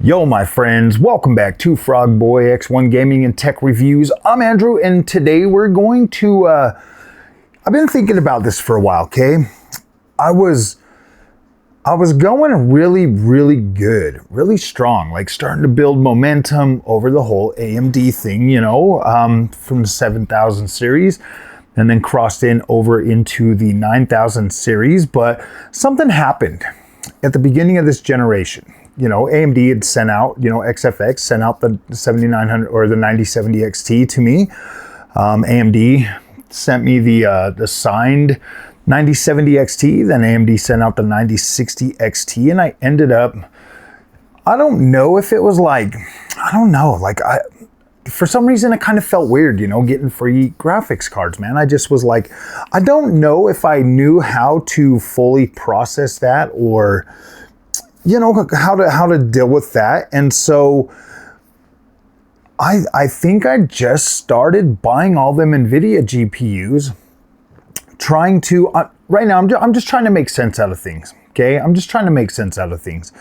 Yo, my friends, welcome back to Frog Boy X1 Gaming and Tech Reviews. I'm Andrew, and today we're going to, I've been thinking about this for a while, okay? I was going really good, really strong, like starting to build momentum over the whole AMD thing, you know, from the 7000 series, and then crossed over into the 9000 series, but something happened at the beginning of this generation. You know, AMD had sent out, XFX sent out the 7900 or the 9070 XT to me. AMD sent me the signed 9070 XT. Then AMD sent out the 9060 XT, and I ended up, I don't know if it was like, for some reason it kind of felt weird, getting free graphics cards, man. I just was like, I don't know if I knew how to fully process that or how to deal with that. And so I think I just started buying all them NVIDIA GPUs, trying to, right now I'm just trying to make sense out of things, okay? I'm just trying to make sense out of things.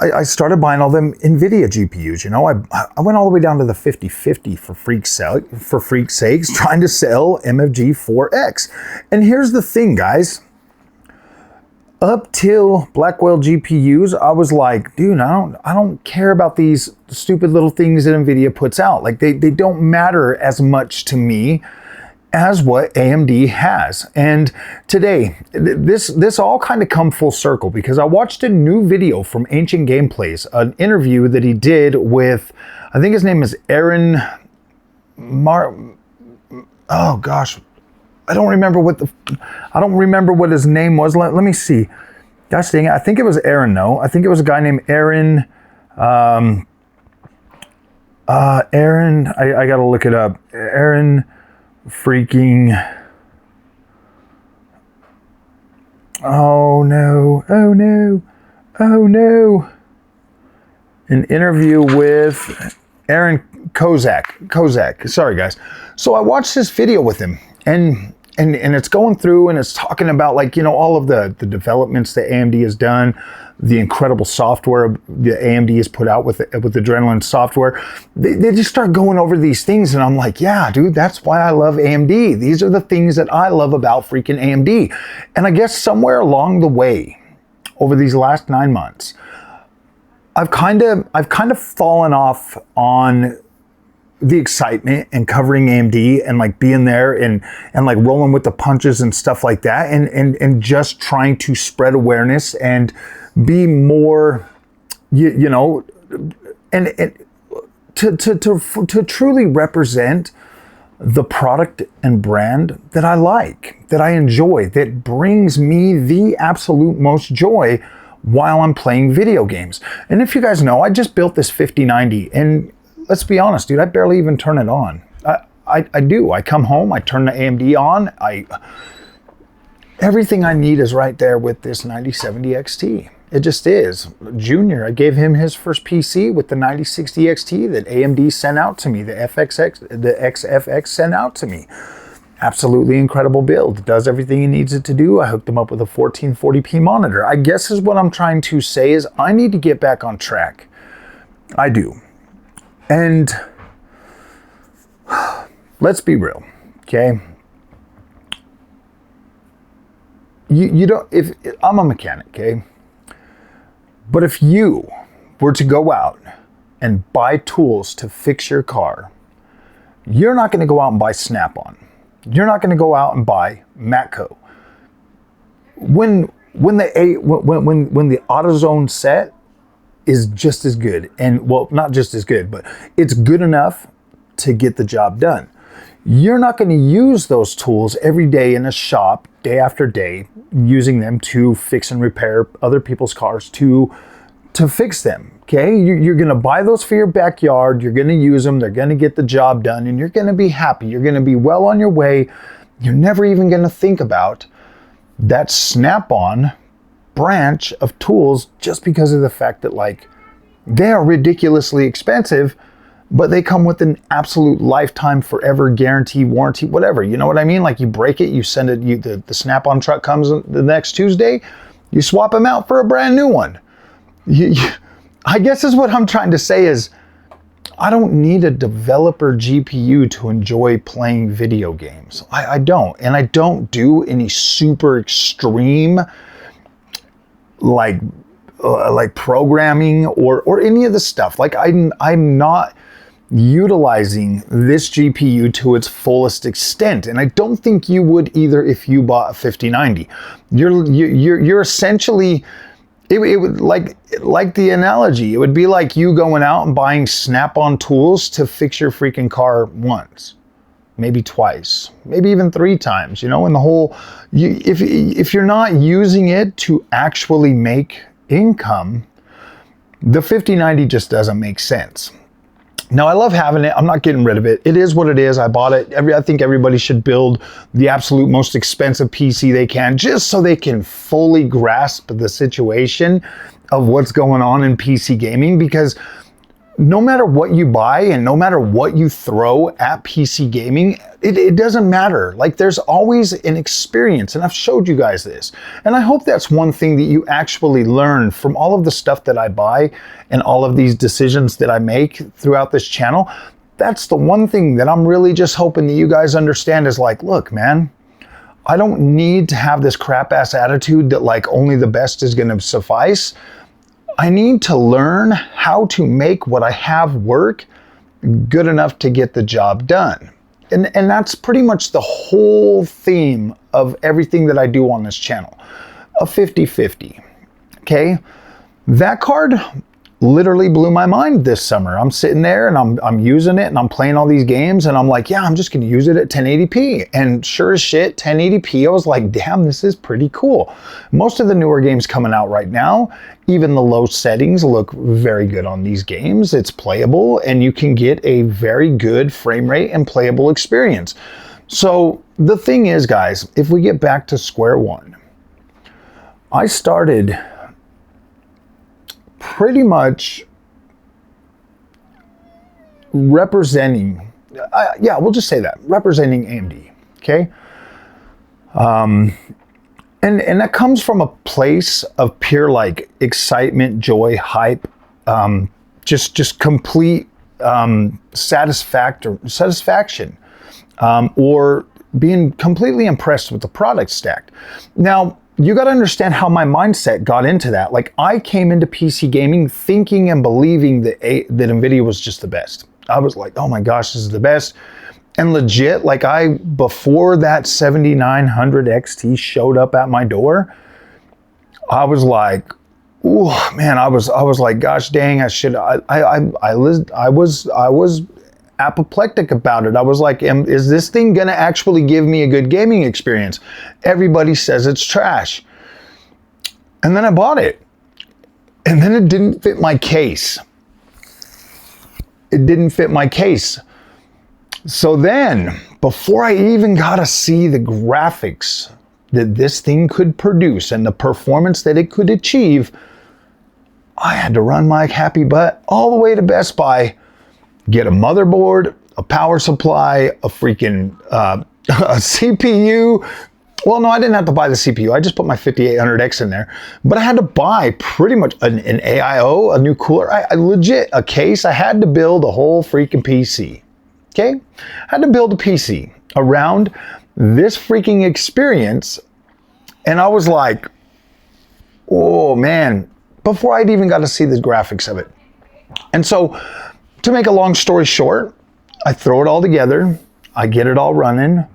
I started buying all them NVIDIA GPUs, I went all the way down to the 5050 for freak's sakes, trying to sell MFG 4X. And here's the thing, guys. Up till Blackwell GPUs, I was like, dude, I don't care about these stupid little things that NVIDIA puts out. Like they don't matter as much to me as what AMD has. And today, this all kind of come full circle because I watched a new video from Ancient Gameplays, an interview that he did with, I think his name is Aaron oh gosh. I don't remember what his name was. Let me see. Gosh dang it. I think it was Aaron, though. I think it was a guy named Aaron. Aaron, I gotta look it up. Aaron freaking. Oh no. An interview with Aaron Kozak. Sorry, guys. So I watched this video with him. And it's going through and it's talking about all of the developments that AMD has done, the incredible software that AMD has put out with Adrenalin software. They just start going over these things and I'm like, yeah, dude, that's why I love AMD. These are the things that I love about freaking AMD. And I guess somewhere along the way, over these last 9 months, I've kind of fallen off on the excitement and covering AMD and being there and rolling with the punches and stuff like that and just trying to spread awareness and be more and to truly represent the product and brand that I like, that I enjoy, that brings me the absolute most joy while I'm playing video games. And if you guys know, I just built this 5090 and let's be honest, dude, I barely even turn it on. I do. I come home, I turn the AMD on. Everything I need is right there with this 9070 XT. It just is. Junior, I gave him his first PC with the 9060 XT that AMD sent out to me, the XFX sent out to me. Absolutely incredible build. It does everything it needs it to do. I hooked them up with a 1440p monitor. I guess is what I'm trying to say is I need to get back on track. I do. And let's be real, okay? You don't, if I'm a mechanic, okay? But if you were to go out and buy tools to fix your car, you're not going to go out and buy Snap-on. You're not going to go out and buy Matco. When the AutoZone set is just as good, and well, not just as good, but it's good enough to get the job done. You're not going to use those tools every day in a shop, day after day, using them to fix and repair other people's cars to fix them, okay? You're going to buy those for your backyard, you're going to use them, they're going to get the job done, and you're going to be happy. You're going to be well on your way. You're never even going to think about that Snap-on branch of tools just because of the fact that they are ridiculously expensive, but they come with an absolute lifetime forever guarantee, warranty, whatever. You know what I mean? You break it, you send it, the Snap-on truck comes the next Tuesday, you swap them out for a brand new one. I guess is what I'm trying to say is, I don't need a developer GPU to enjoy playing video games. I don't. And I don't do any super extreme like programming or any of the stuff. Like I'm not utilizing this GPU to its fullest extent. And I don't think you would either if you bought a 5090. You're essentially, it would like the analogy, it would be like you going out and buying Snap-on tools to fix your freaking car once, maybe twice, maybe even 3 times, you know, and the whole, if you're not using it to actually make income, the 5090 just doesn't make sense. Now, I love having it. I'm not getting rid of it. It is what it is. I bought it. I think everybody should build the absolute most expensive PC they can, just so they can fully grasp the situation of what's going on in PC gaming, because no matter what you buy and no matter what you throw at PC gaming, it doesn't matter. Like, there's always an experience, and I've showed you guys this. And I hope that's one thing that you actually learn from all of the stuff that I buy and all of these decisions that I make throughout this channel. That's the one thing that I'm really just hoping that you guys understand is like, look, man, I don't need to have this crap ass attitude that like only the best is gonna suffice. I need to learn how to make what I have work good enough to get the job done. And that's pretty much the whole theme of everything that I do on this channel. A 50-50, okay? That card literally blew my mind this summer. I'm sitting there and I'm using it and I'm playing all these games and I'm like, yeah, I'm just gonna use it at 1080p. And sure as shit, 1080p, I was like, damn, this is pretty cool. Most of the newer games coming out right now, even the low settings look very good on these games. It's playable and you can get a very good frame rate and playable experience. So the thing is, guys, if we get back to square one, I started pretty much representing, yeah, we'll just say that, representing AMD, okay? And that comes from a place of pure like excitement, joy, hype, just complete satisfaction, or being completely impressed with the product stack. Now, you got to understand how my mindset got into that. Like, I came into PC gaming thinking and believing that NVIDIA was just the best. I was like, oh my gosh, this is the best. And legit, like before that 7900 XT showed up at my door, I was like, oh man, I was like, gosh dang, I was apoplectic about it. I was like, is this thing gonna actually give me a good gaming experience? Everybody says it's trash. And then I bought it. And then it didn't fit my case. It didn't fit my case. So then, before I even got to see the graphics that this thing could produce and the performance that it could achieve, I had to run my happy butt all the way to Best Buy, get a motherboard, a power supply, a freaking a CPU. Well, no, I didn't have to buy the CPU. I just put my 5800X in there. But I had to buy pretty much an AIO, a new cooler. I legit, a case. I had to build a whole freaking PC. Okay? I had to build a PC around this freaking experience. And I was like, oh man, before I'd even got to see the graphics of it. And so, to make a long story short, I throw it all together, I get it all running,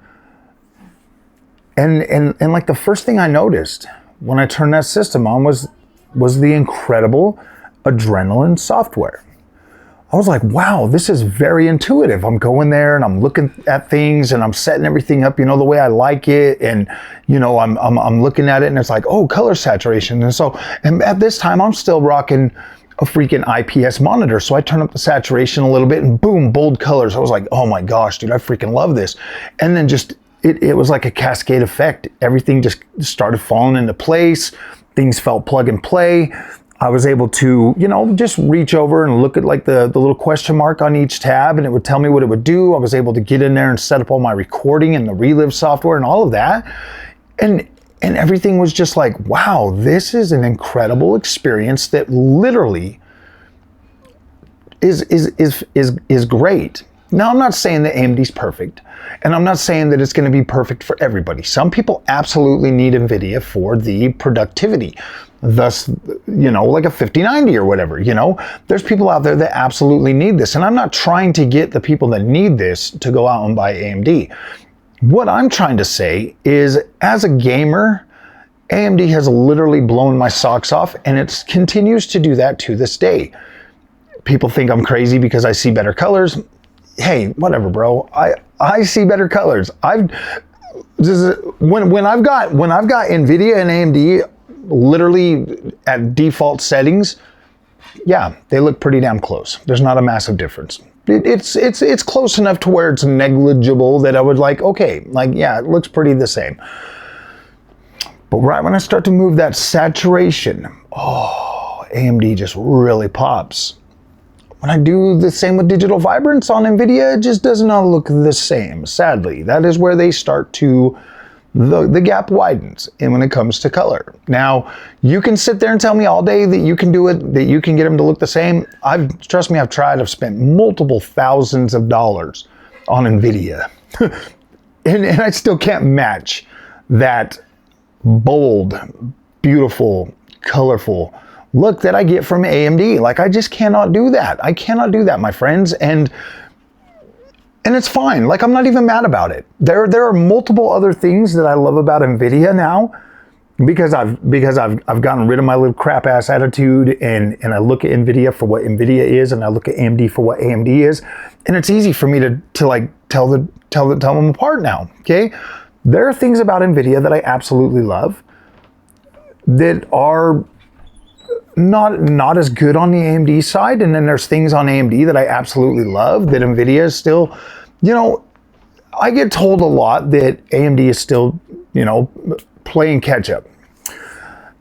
and like the first thing I noticed when I turned that system on was the incredible Adrenaline software. I was like, wow, this is very intuitive. I'm going there and I'm looking at things and I'm setting everything up, you know, the way I like it. And, you know, I'm looking at it and it's like, oh, color saturation. And at this time, I'm still rocking a freaking IPS monitor. So I turn up the saturation a little bit and boom, bold colors. I was like, oh my gosh, dude, I freaking love this. And then just, it was like a cascade effect. Everything just started falling into place. Things felt plug and play. I was able to, you know, just reach over and look at like the little question mark on each tab and it would tell me what it would do. I was able to get in there and set up all my recording and the Relive software and all of that. And everything was just like, wow, this is an incredible experience that literally is great. Now, I'm not saying that AMD's perfect, and I'm not saying that it's going to be perfect for everybody. Some people absolutely need NVIDIA for the productivity. Thus, you know, like a 5090 or whatever, you know, there's people out there that absolutely need this. And I'm not trying to get the people that need this to go out and buy AMD. What I'm trying to say is, as a gamer, AMD has literally blown my socks off, and it continues to do that to this day. People think I'm crazy because I see better colors. Hey, whatever, bro. I see better colors. When I've got NVIDIA and AMD literally at default settings, yeah, they look pretty damn close. There's not a massive difference. It's close enough to where it's negligible that I would like, okay, like, yeah, it looks pretty the same. But right when I start to move that saturation, oh, AMD just really pops. When I do the same with digital vibrance on NVIDIA, it just does not look the same, sadly. That is where they start to, the gap widens and when it comes to color. Now, you can sit there and tell me all day that you can do it, that you can get them to look the same. Trust me, I've tried. I've spent multiple thousands of dollars on NVIDIA. and I still can't match that bold, beautiful, colorful look that I get from AMD. Like, I just cannot do that. I cannot do that, my friends. And it's fine. Like, I'm not even mad about it. There are multiple other things that I love about NVIDIA now, because I've gotten rid of my little crap ass attitude, and I look at NVIDIA for what NVIDIA is, and I look at AMD for what AMD is, and it's easy for me to like tell them apart now. Okay, there are things about NVIDIA that I absolutely love that are not as good on the AMD side, and then there's things on AMD that I absolutely love that NVIDIA is still, you know, I get told a lot that AMD is still, you know, playing catch up.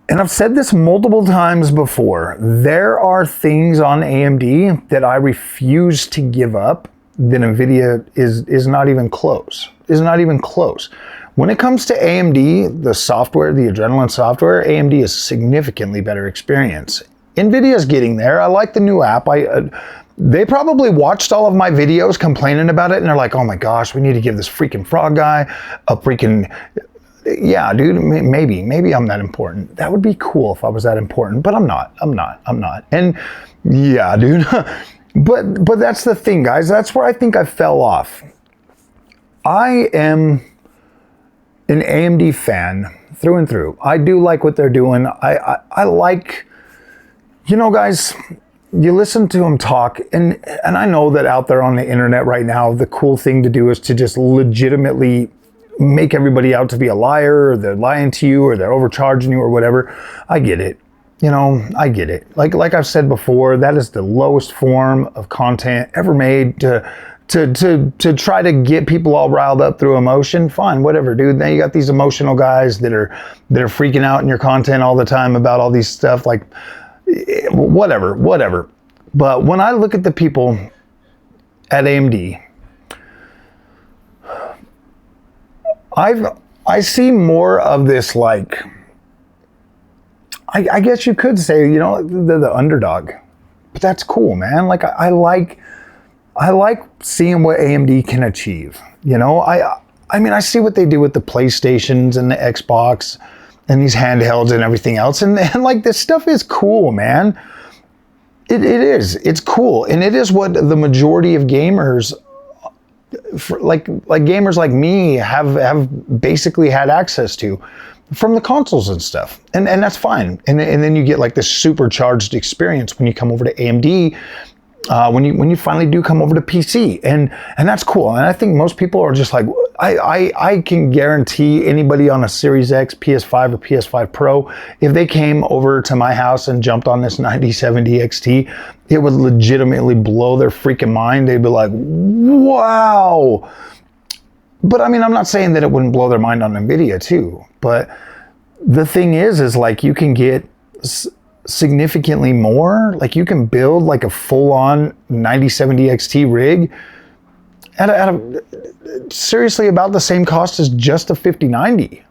And I've said this multiple times before. There are things on AMD that I refuse to give up that NVIDIA is not even close. Is not even close. When it comes to AMD, the software, the Adrenalin software, AMD is a significantly better experience. NVIDIA's getting there. I like the new app. They probably watched all of my videos complaining about it, and they're like, oh my gosh, we need to give this freaking frog guy a freaking... Yeah, dude, maybe I'm that important. That would be cool if I was that important, but I'm not. And yeah, dude, but that's the thing, guys. That's where I think I fell off. I am an AMD fan through and through. I do like what they're doing. I like, you know, guys, you listen to them talk, and I know that out there on the internet right now, the cool thing to do is to just legitimately make everybody out to be a liar, or they're lying to you, or they're overcharging you, or whatever. I get it. You know, I get it. Like I've said before, that is the lowest form of content ever made to try to get people all riled up through emotion. Fine, whatever, dude. Now you got these emotional guys that are freaking out in your content all the time about all these stuff, like whatever. But when I look at the people at AMD, I see more of this, like, I guess you could say, you know, the underdog, but that's cool, man. Like, I like seeing what AMD can achieve. You know, I mean, I see what they do with the PlayStations and the Xbox and these handhelds and everything else. And like, this stuff is cool, man. It is. It's cool. And it is what the majority of gamers, like gamers like me, have basically had access to from the consoles and stuff. And that's fine. And then you get like this supercharged experience when you come over to AMD, when you finally do come over to PC, and that's cool. And I think most people are just like, I can guarantee anybody on a Series X, PS5, or PS5 Pro, if they came over to my house and jumped on this 9070 XT, it would legitimately blow their freaking mind. They'd be like, wow. But I mean, I'm not saying that it wouldn't blow their mind on NVIDIA too, but the thing is like, you can get significantly more. Like, you can build like a full-on 9070 XT rig at a seriously about the same cost as just a 5090.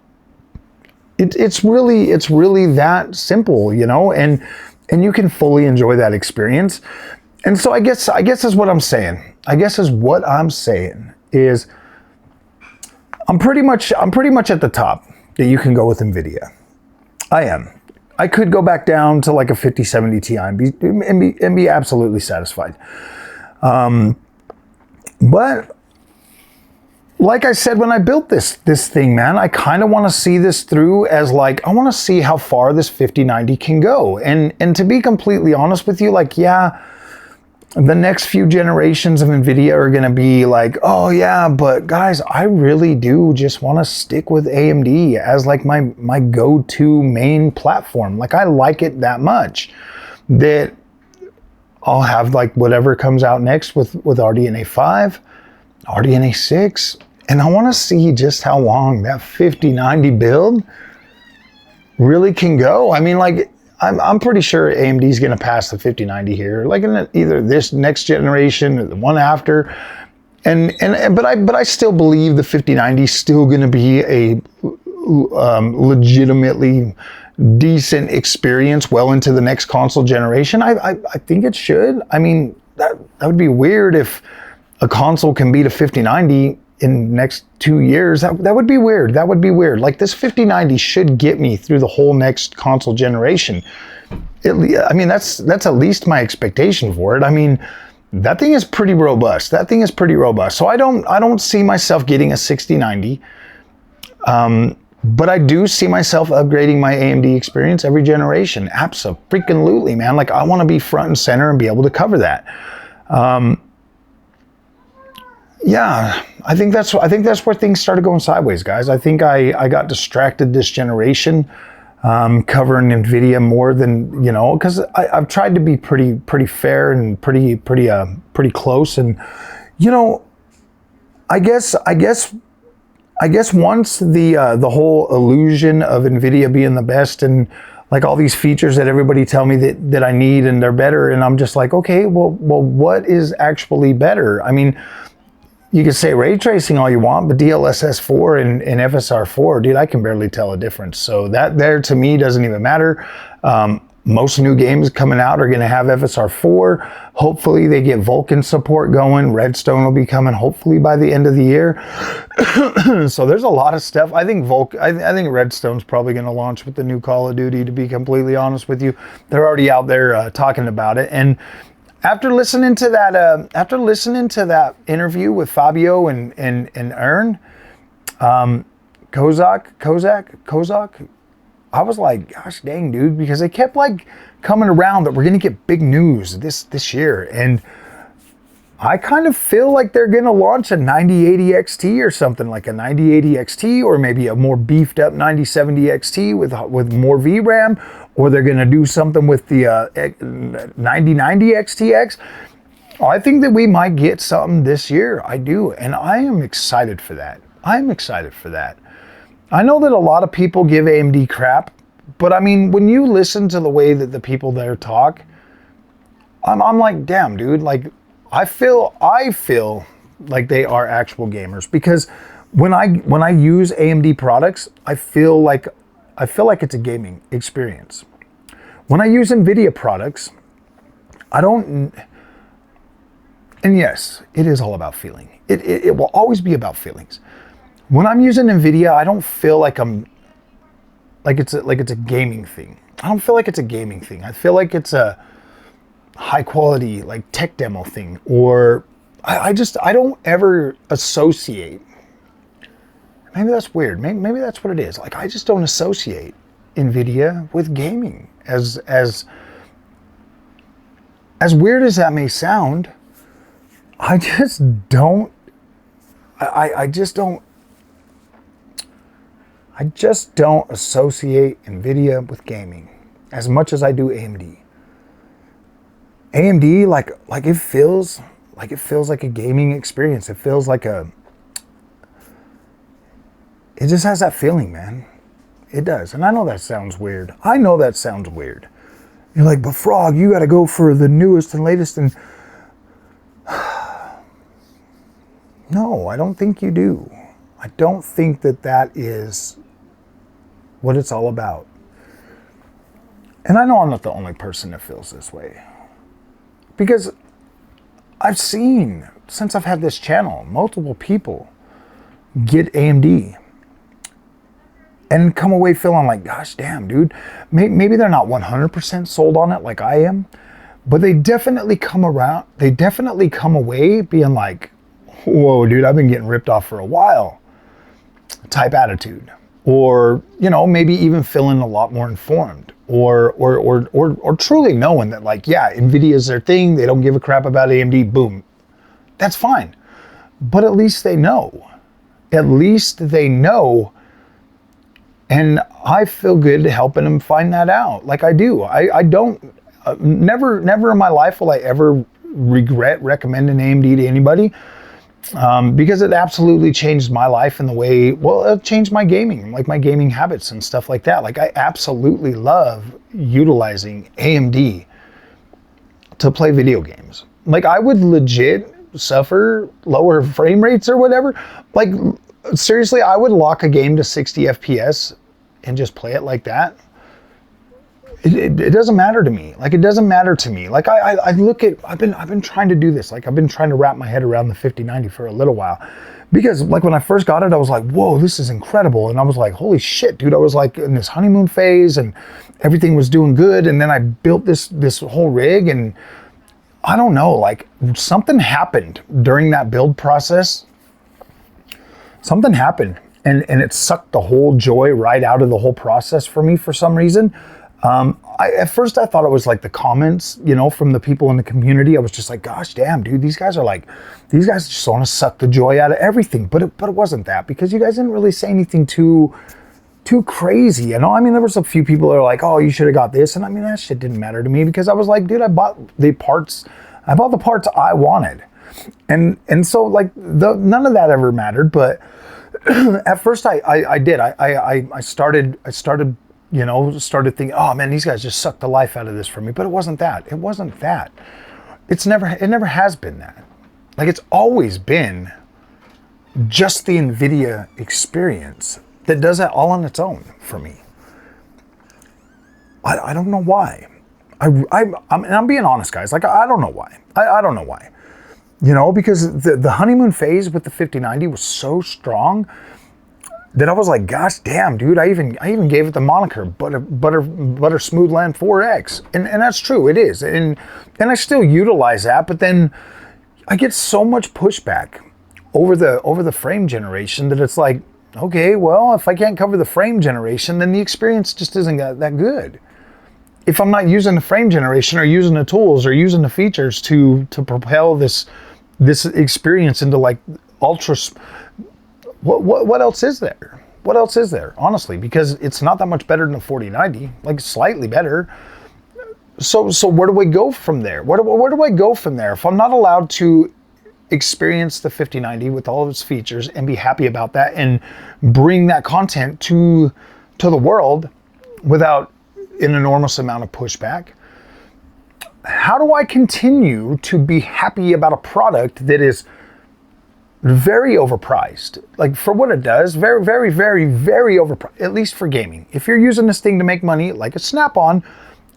It's really that simple, you know, and you can fully enjoy that experience. And so I guess is what I'm saying. I guess is what I'm saying is I'm pretty much at the top that you can go with NVIDIA. I am. I could go back down to like a 5070 Ti and be absolutely satisfied. But like I said when I built this thing, man, I kind of want to see this through as like, I want to see how far this 5090 can go. And to be completely honest with you, like, yeah, the next few generations of NVIDIA are going to be like, oh yeah, but guys, I really do just want to stick with AMD as like my go-to main platform. Like I like it that much that I'll have like whatever comes out next with RDNA 5, RDNA 6, and I want to see just how long that 5090 build really can go. I mean, like, I'm pretty sure AMD is going to pass the 5090 here, like in either this next generation or the one after. But I still believe the 5090 is still going to be a legitimately decent experience well into the next console generation. I think it should. I mean, that would be weird if a console can beat a 5090 in the next 2 years. That would be weird. That would be weird. Like this 5090 should get me through the whole next console generation. I mean, that's at least my expectation for it. I mean, that thing is pretty robust. That thing is pretty robust. So I don't see myself getting a 6090. But I do see myself upgrading my AMD experience every generation. Abso-freaking-lutely, man. Like I want to be front and center and be able to cover that. Yeah, I think that's where things started going sideways, guys. I think I got distracted this generation, covering NVIDIA more than, you know, because I've tried to be pretty fair and pretty close. And, you know, I guess once the whole illusion of NVIDIA being the best and like all these features that everybody tell me that I need and they're better, and I'm just like, okay, well, what is actually better? I mean, you can say ray tracing all you want, but DLSS 4 and FSR 4, dude, I can barely tell a difference. So that there to me doesn't even matter. Most new games coming out are going to have FSR 4. Hopefully they get Vulkan support going. Redstone will be coming hopefully by the end of the year. So there's a lot of stuff. I think I think Redstone's probably going to launch with the new Call of Duty, to be completely honest with you. They're already out there talking about it. And after listening to that interview with Fabio and Ern, Kozak, I was like, gosh dang, dude, because they kept like coming around that we're gonna get big news this year, and I kind of feel like they're gonna launch a 9080 XT or something, like a 9080 XT, or maybe a more beefed up 9070 XT with more VRAM, or they're gonna do something with the 9090 XTX. I think that we might get something this year. I do, and I am excited for that. I'm excited for that. I know that a lot of people give AMD crap, but I mean, when you listen to the way that the people there talk, I'm like, damn, dude, like, I feel like they are actual gamers, because when I use AMD products, I feel like it's a gaming experience. When I use NVIDIA products, I don't, and yes, it is all about feeling. It will always be about feelings. When I'm using NVIDIA, I don't feel like it's a gaming thing. I don't feel like it's a gaming thing. I feel like it's a high quality like tech demo thing, or I don't ever associate. Maybe that's weird. Maybe that's what it is. Like, I just don't associate NVIDIA with gaming. As weird as that may sound, I just don't. I just don't associate NVIDIA with gaming as much as I do AMD. AMD, like it feels like a gaming experience. It feels like it just has that feeling, man. It does. And I know that sounds weird. You're like, but Frog, you got to go for the newest and latest. And no, I don't think you do. I don't think that is what it's all about. And I know I'm not the only person that feels this way. Because I've seen, since I've had this channel, multiple people get AMD and come away feeling like, gosh damn, dude, maybe they're not 100% sold on it like I am, but they definitely come away being like, whoa, dude, I've been getting ripped off for a while type attitude. Or, you know, maybe even feeling a lot more informed, or truly knowing that, like, yeah, NVIDIA is their thing. They don't give a crap about AMD. Boom. That's fine. But at least they know. At least they know. And I feel good helping them find that out. Like I do. I don't, never in my life will I ever regret recommending AMD to anybody. Because it absolutely changed my life in the way, well, it changed my gaming, like my gaming habits and stuff like that. Like I absolutely love utilizing AMD to play video games. Like I would legit suffer lower frame rates or whatever. Like seriously, I would lock a game to 60 FPS and just play it like that. It doesn't matter to me. Like it doesn't matter to me. Like I look at, I've been trying to do this. Like I've been trying to wrap my head around the 5090 for a little while, because like when I first got it, I was like, whoa, this is incredible. And I was like, holy shit, dude. I was like in this honeymoon phase and everything was doing good. And then I built this whole rig, and I don't know, like something happened during that build process. Something happened and it sucked the whole joy right out of the whole process for me for some reason. At first I thought it was like the comments, you know, from the people in the community. I was just like, gosh damn, dude, these guys just want to suck the joy out of everything. But it wasn't that, because you guys didn't really say anything too crazy, you know? I mean, there was a few people that are like, oh, you should have got this. And I mean, that shit didn't matter to me, because I was like, dude, I bought the parts I wanted. And so like none of that ever mattered. But at first I did. I started thinking, oh man, these guys just sucked the life out of this for me. But it wasn't that. It wasn't that. It never has been that. Like it's always been just the NVIDIA experience that does that all on its own for me. I don't know why. I'm being honest, guys. Like I don't know why. I don't know why. You know, because the honeymoon phase with the 5090 was so strong that I was like, gosh damn, dude, I even gave it the moniker Butter Smoothland 4X. And that's true, it is. And I still utilize that, but then I get so much pushback over the frame generation that it's like, okay, well, if I can't cover the frame generation, then the experience just isn't that good. If I'm not using the frame generation or using the tools or using the features to propel this experience into like ultra, what else is there? What else is there, honestly? Because it's not that much better than the 4090, like slightly better. So where do I go from there? Where do I go from there? If I'm not allowed to experience the 5090 with all of its features and be happy about that and bring that content to the world without an enormous amount of pushback, how do I continue to be happy about a product that is very overpriced? Like for what it does, very, very, very, very overpriced, at least for gaming. If you're using this thing to make money, like a Snap-on,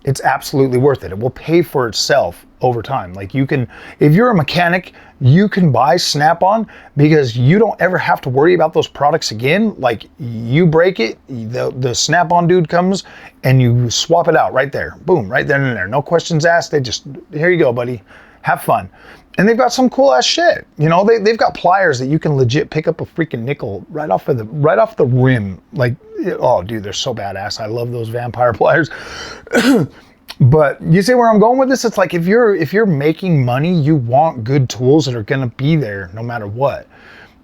it's absolutely worth it. It will pay for itself over time. Like you can, if you're a mechanic, you can buy Snap-on because you don't ever have to worry about those products again. Like you break it, the Snap-on dude comes and you swap it out right there. Boom, right then and there. No questions asked. They just, here you go, buddy. Have fun. And they've got some cool ass shit. You know, they've got pliers that you can legit pick up a freaking nickel right off the rim. Like, oh dude, they're so badass. I love those vampire pliers. But you see where I'm going with this? It's like if you're making money, you want good tools that are gonna be there no matter what.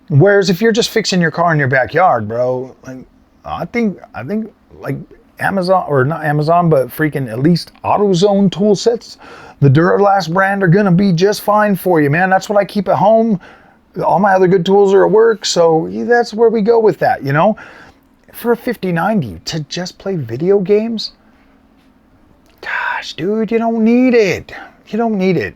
Whereas if you're just fixing your car in your backyard, bro, like I think like Amazon, or not Amazon, but freaking at least AutoZone tool sets, the Duralast brand, are gonna be just fine for you, man. That's what I keep at home. All my other good tools are at work, so that's where we go with that, you know? For a 5090 to just play video games, gosh, dude, you don't need it. You don't need it.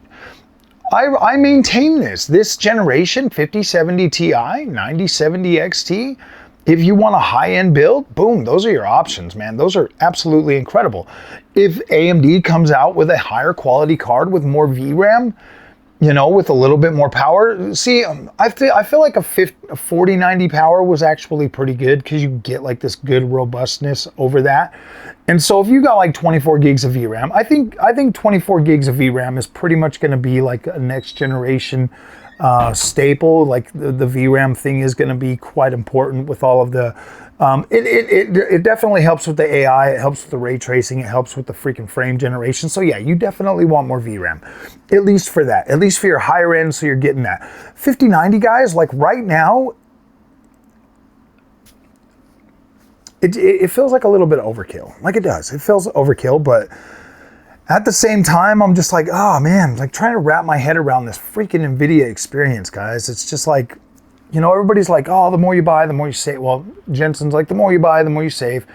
I maintain this generation, 5070 Ti, 9070 XT. If you want a high-end build, boom, those are your options, man. Those are absolutely incredible. If AMD comes out with a higher quality card with more VRAM, you know, with a little bit more power. See, I feel like a 4090 power was actually pretty good because you get like this good robustness over that. And so if you got like 24 gigs of VRAM, I think 24 gigs of VRAM is pretty much going to be like a next generation staple. Like the VRAM thing is going to be quite important with all of the it definitely helps with the AI, it helps with the ray tracing, it helps with the freaking frame generation. So yeah, you definitely want more VRAM, at least for that, at least for your higher end, so you're getting that. 5090 guys, like right now, it feels like a little bit of overkill. Like it does, it feels overkill, but at the same time, I'm just like, oh man, like trying to wrap my head around this freaking NVIDIA experience, guys. It's just like, you know, everybody's like, oh, the more you buy, the more you save. Well, Jensen's like, the more you buy, the more you save.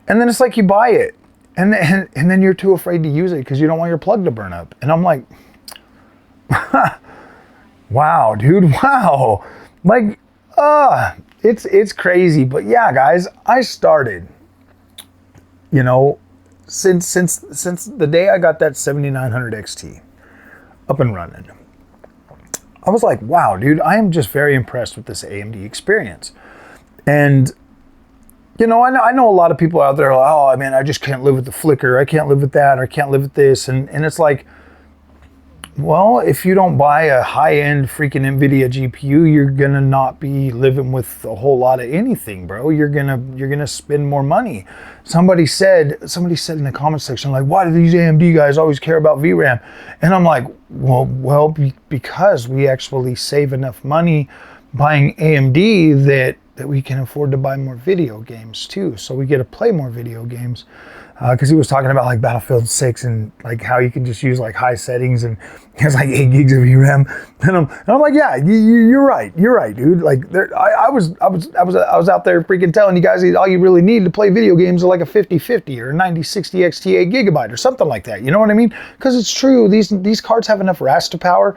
And then it's like you buy it, and then you're too afraid to use it because you don't want your plug to burn up. And I'm like, wow, dude, wow. Like, it's crazy. But yeah, guys, I started, you know, since the day I got that 7900 XT up and running, I was like, wow, dude, I am just very impressed with this AMD experience. And, you know, I know a lot of people out there are like, oh, man, I just can't live with the flicker. I can't live with that, or I can't live with this. And it's like, well, if you don't buy a high-end freaking NVIDIA GPU, you're gonna not be living with a whole lot of anything, bro. You're gonna spend more money. Somebody said in the comment section, like, why do these AMD guys always care about VRAM? And I'm like, well, because we actually save enough money buying AMD that we can afford to buy more video games too. So we get to play more video games. Because he was talking about like Battlefield 6 and like how you can just use like high settings and has like 8 gigs of VRAM. And I'm like, yeah, you're right, dude. Like I was out there freaking telling you guys all you really need to play video games are like a 5050 or a 9060 XT 8 gigabyte or something like that. You know what I mean? Because it's true. These cards have enough RAS power,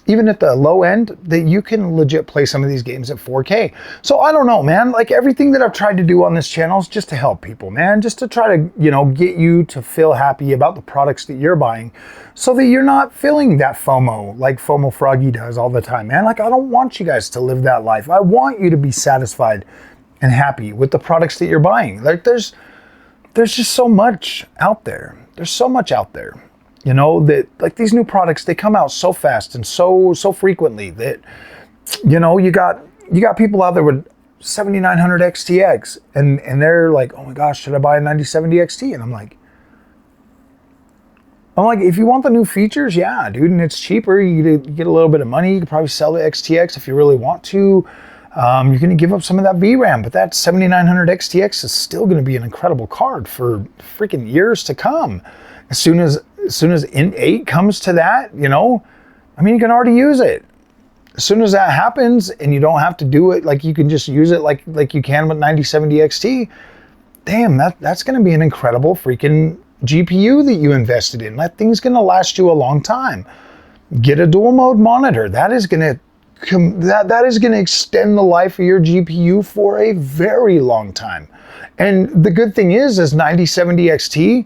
even at the low end, that you can legit play some of these games at 4K. So I don't know, man. Like everything that I've tried to do on this channel is just to help people, man. Just to try to, you know, get you to feel happy about the products that you're buying so that you're not feeling that FOMO like FOMO Froggy does all the time, man. Like I don't want you guys to live that life. I want you to be satisfied and happy with the products that you're buying. Like there's just so much out there. There's so much out there. You know, that like these new products, they come out so fast and so frequently that, you know, you got people out there with 7900 XTX and they're like, oh my gosh, should I buy a 9070 XT? And I'm like, if you want the new features, yeah, dude, and it's cheaper, you get a little bit of money, you can probably sell the XTX if you really want to. You're going to give up some of that VRAM, but that 7900 XTX is still going to be an incredible card for freaking years to come. As soon as Int 8 comes to that, you know, I mean, you can already use it. As soon as that happens and you don't have to do it, like you can just use it like you can with 9070 XT, damn, that's going to be an incredible freaking GPU that you invested in. That thing's going to last you a long time. Get a dual mode monitor. That is going to extend the life of your GPU for a very long time. And the good thing is 9070 XT,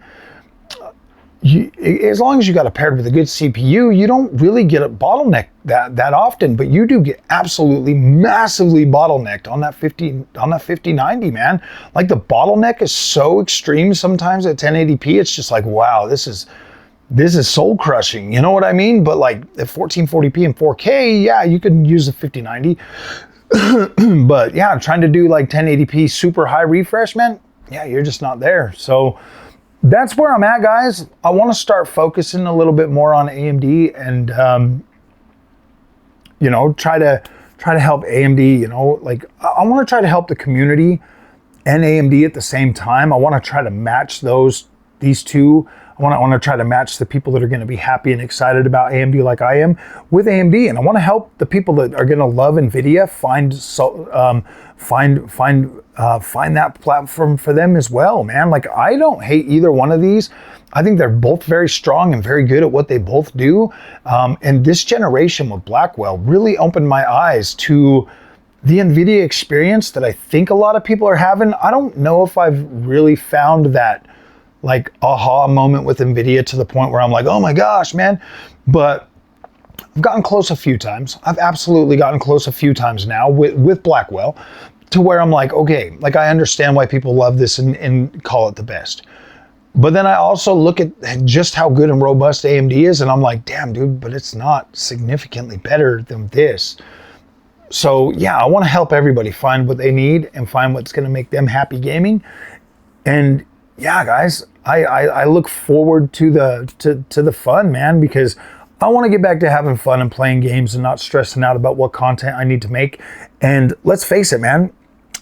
as long as you got it paired with a good CPU, you don't really get a bottleneck that often, but you do get absolutely massively bottlenecked on that 5090, man. Like the bottleneck is so extreme sometimes at 1080p, it's just like, wow, this is soul crushing, you know what I mean? But like at 1440p and 4K, yeah, you can use a 5090. But yeah, trying to do like 1080p super high refresh, man, yeah, you're just not there. So that's where I'm at, guys. I want to start focusing a little bit more on AMD and, you know, try to help AMD, you know, like I want to try to help the community and AMD at the same time. I want to try to match these two. I want to try to match the people that are going to be happy and excited about AMD like I am with AMD, and I want to help the people that are going to love NVIDIA find that platform for them as well, man. Like I don't hate either one of these. I think they're both very strong and very good at what they both do. And this generation with Blackwell really opened my eyes to the NVIDIA experience that I think a lot of people are having. I don't know if I've really found that like aha moment with NVIDIA to the point where I'm like, oh my gosh, man. But I've gotten close a few times. I've absolutely gotten close a few times now with Blackwell, to where I'm like, okay, like I understand why people love this and call it the best. But then I also look at just how good and robust AMD is, and I'm like, damn, dude, but it's not significantly better than this. So yeah, I want to help everybody find what they need and find what's going to make them happy gaming. And yeah, guys, I look forward to the fun, man, because I want to get back to having fun and playing games and not stressing out about what content I need to make. And let's face it, man,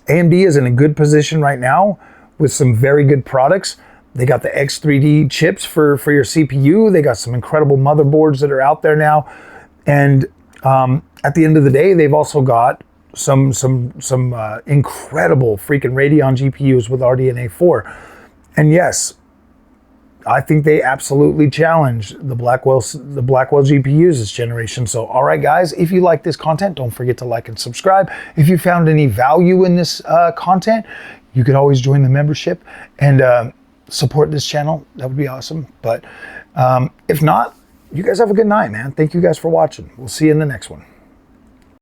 AMD is in a good position right now with some very good products. They got the X3D chips for your CPU. They got some incredible motherboards that are out there now. And at the end of the day, they've also got some incredible freaking Radeon GPUs with RDNA 4. And yes, I think they absolutely challenge the Blackwell GPUs this generation. So, all right, guys, if you like this content, don't forget to like and subscribe. If you found any value in this content, you could always join the membership and support this channel. That would be awesome. But if not, you guys have a good night, man. Thank you guys for watching. We'll see you in the next one.